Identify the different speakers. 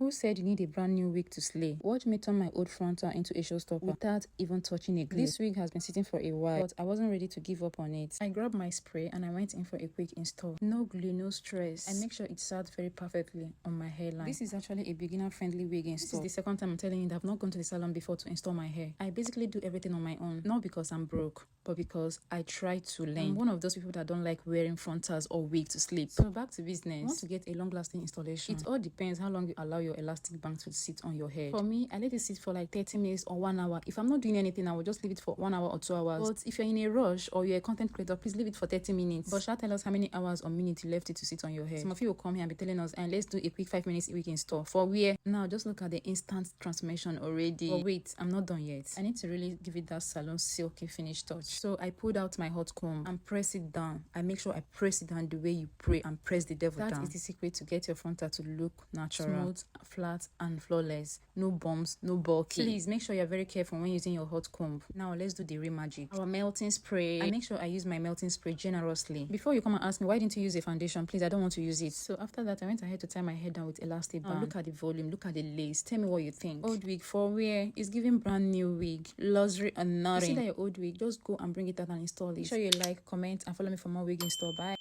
Speaker 1: Who said you need a brand new wig to slay? Watch me turn my old frontal into a showstopper without even touching a glue. This wig has been sitting for a while, but I wasn't ready to give up on it. I grabbed my spray and I went in for a quick install. No glue, no stress. I make sure it sat very perfectly on my hairline. This is actually a beginner-friendly wig install. This is the second time I'm telling you that I've not gone to the salon before to install my hair. I basically do everything on my own, not because I'm broke, but because I try to learn. I'm one of those people that don't like wearing frontals or wig to sleep. So back to business. I want to get a long-lasting installation. It all depends how long you allow your elastic band to sit on your head. For me, I let it sit for like 30 minutes or 1 hour. If I'm not doing anything, I will just leave it for 1 hour or 2 hours. But if you're in a rush or you're a content creator, please leave it for 30 minutes. But shall tell us how many hours or minutes you left it to sit on your head. Some of you will come here and be telling us, and let's do a quick 5 minutes wig install. For where? Now just look at the instant transformation already. But wait, I'm not done yet. I need to really give it that salon silky finish touch. So I pulled out my hot comb and press it down. I make sure I press it down the way you pray and press the devil down. That is the secret to get your frontal to look natural, smooth, flat, and flawless. No bumps, no bulky. Please make sure you're very careful when using your hot comb. Now let's do the real magic. Our melting spray. I make sure I use my melting spray generously. Before you come and ask me why didn't you use a foundation, please, I don't want to use it. So after that, I went ahead to tie my hair down with elastic band. Now look at the volume, look at the lace. Tell me what you think. Old wig for wear is giving brand new wig, luxury and nothing. You see that your old wig, just go and bring it out and install it. Make sure you like, comment, and follow me for more wig install. Bye.